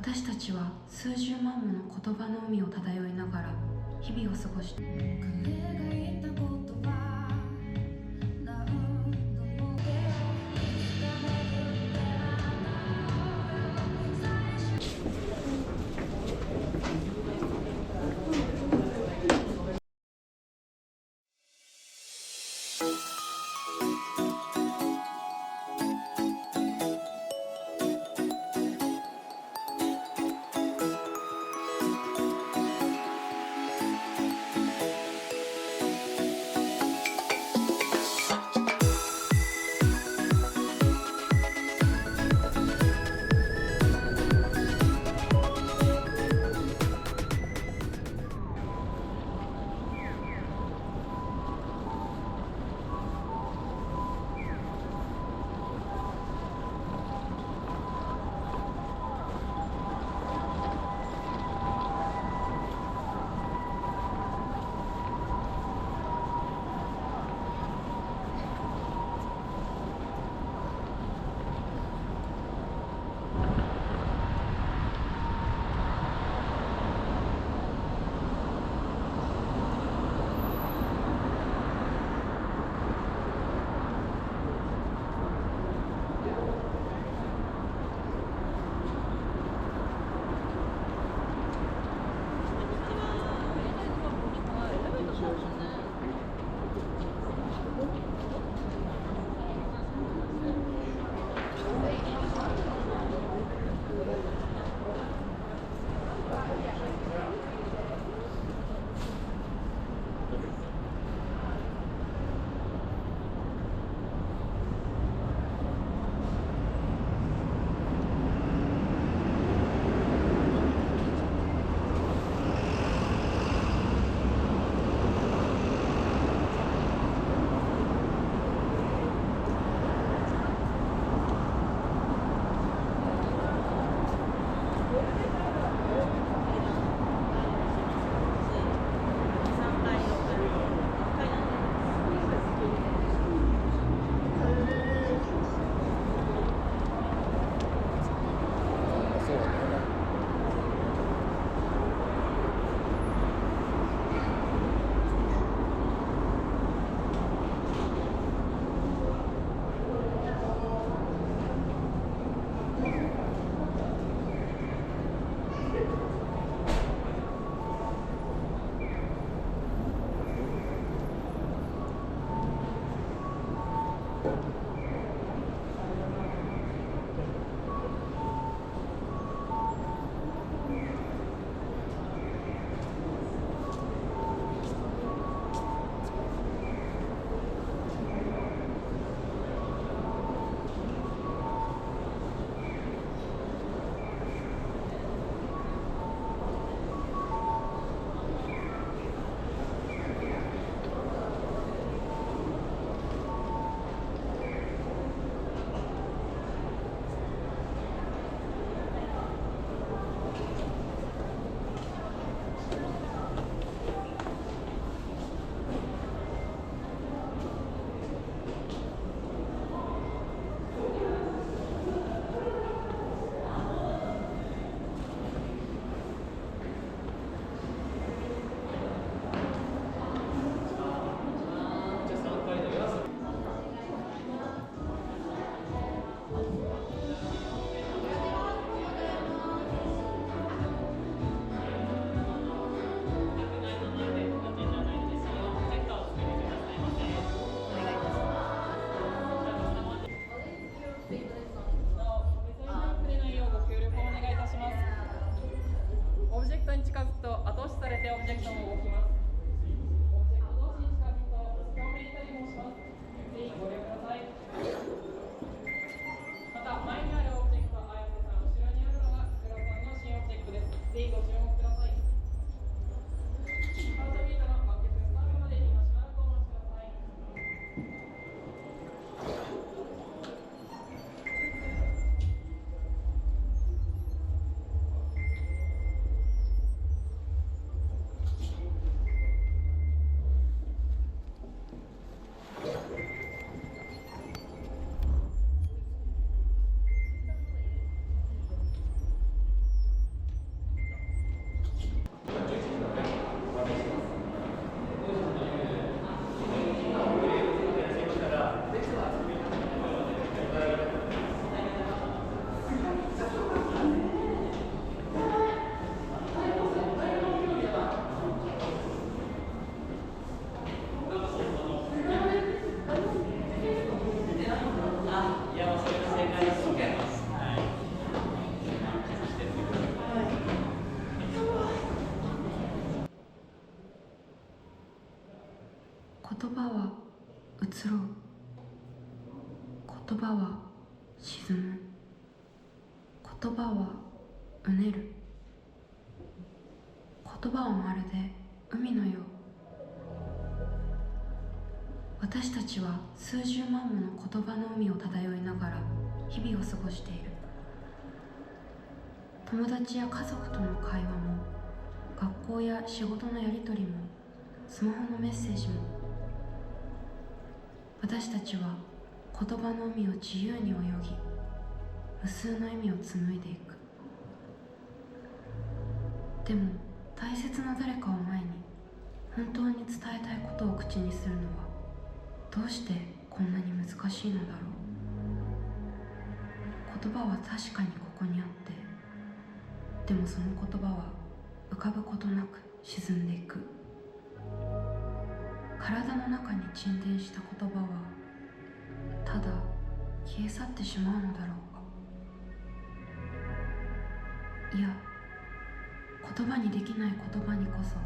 私たちは数十万もの言葉の海を漂いながら日々を過ごして、移ろう。言葉は沈む。言葉はうねる。言葉はまるで海のよう。私たちは数十万もの言葉の海を漂いながら日々を過ごしている。友達や家族との会話も、学校や仕事のやり取りも、スマホのメッセージも、私たちは言葉の海を自由に泳ぎ、無数の意味を紡いでいく。でも大切な誰かを前に本当に伝えたいことを口にするのはどうしてこんなに難しいのだろう。言葉は確かにここにあって、でもその言葉は浮かぶことなく沈んでいく。体の中に沈殿した言葉はただ消え去ってしまうのだろうか。いや、言葉にできない言葉にこそ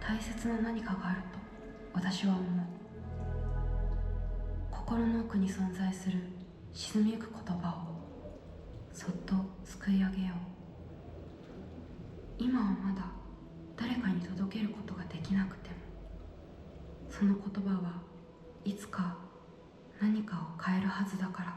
大切な何かがあると私は思う。心の奥に存在する沈みゆく言葉をそっとすくい上げよう。今はまだ誰かに届けることができなくても、その言葉はいつか何かを変えるはずだから。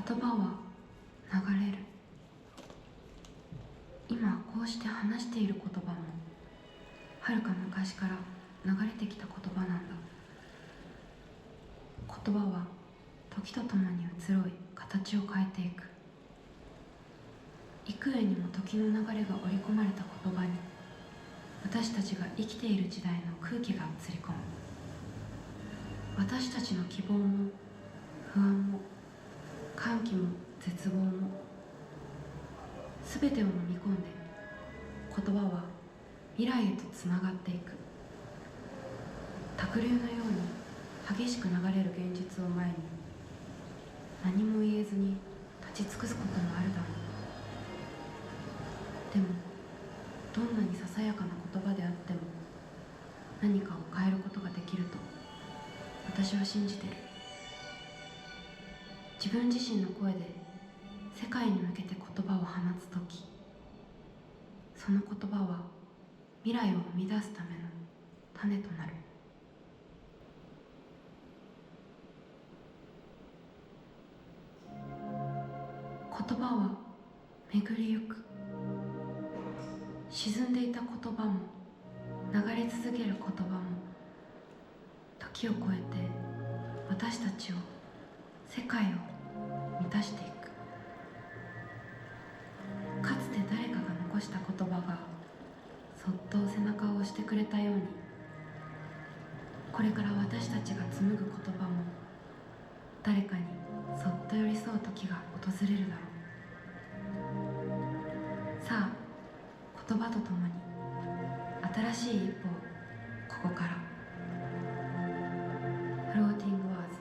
言葉は流れる。今こうして話している言葉もはるか昔から流れてきた言葉なんだ。言葉は時とともに移ろい形を変えていく。幾重にも時の流れが織り込まれた言葉に私たちが生きている時代の空気が映り込む。私たちの希望も不安も歓喜も絶望も全てを飲み込んで言葉は未来へとつながっていく。濁流のように激しく流れる現実を前に何も言えずに立ち尽くすこともあるだろう。でもどんなにささやかな言葉であっても何かを変えることができると私は信じてる。自分自身の声で世界に向けて言葉を放つとき、そその言葉は未来を生み出すための種となる。言葉は巡りゆく。沈んでいた言葉も流れ続ける言葉も時を超えて私たちを、世界を満たしていく。かつて誰かが残した言葉がそっと背中を押してくれたように、これから私たちが紡ぐ言葉も誰かにそっと寄り添う時が訪れるだろう。さあ、言葉とともに新しい一歩をここから。フローティングワーズ。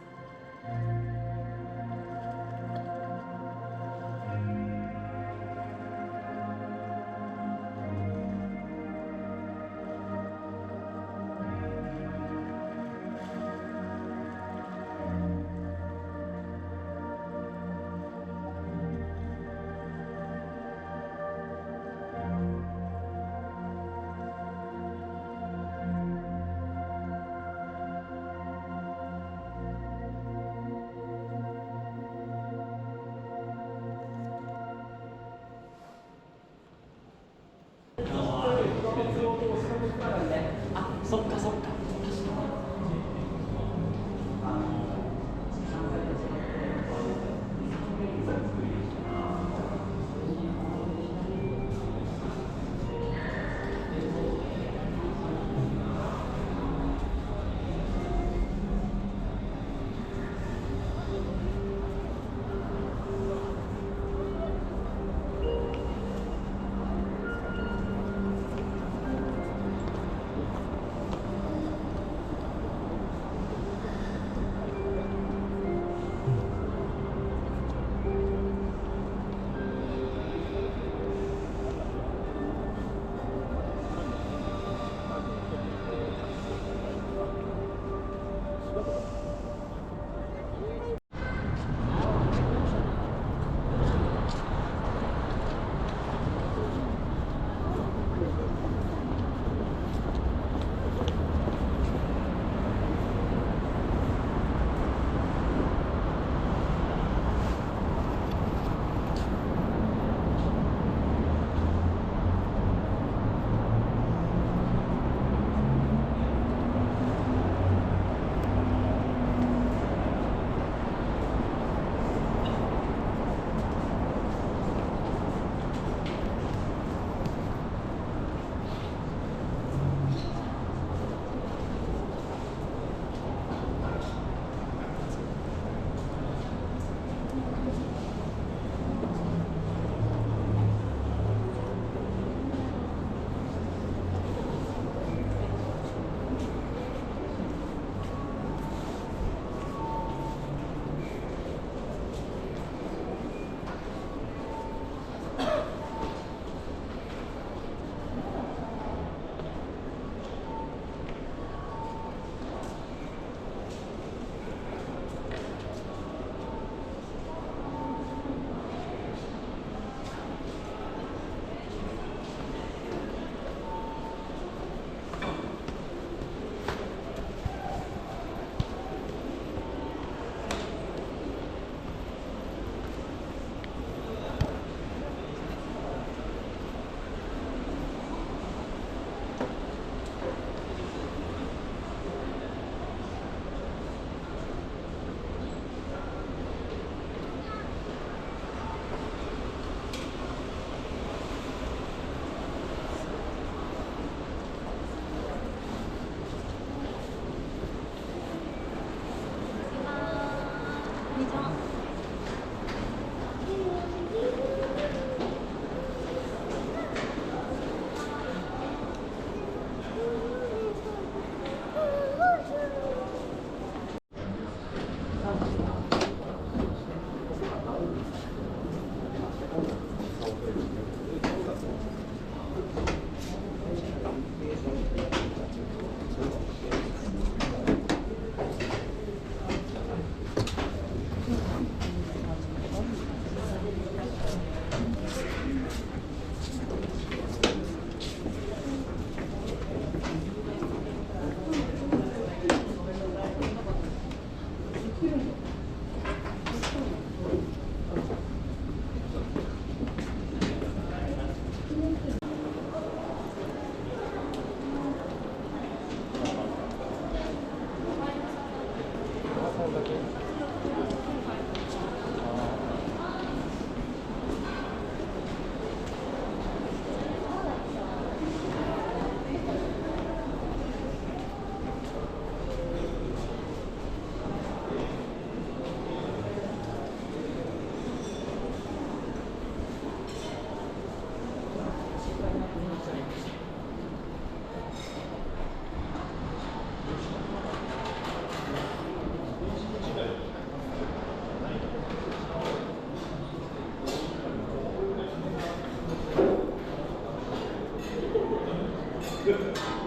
あ、そっかそっか。く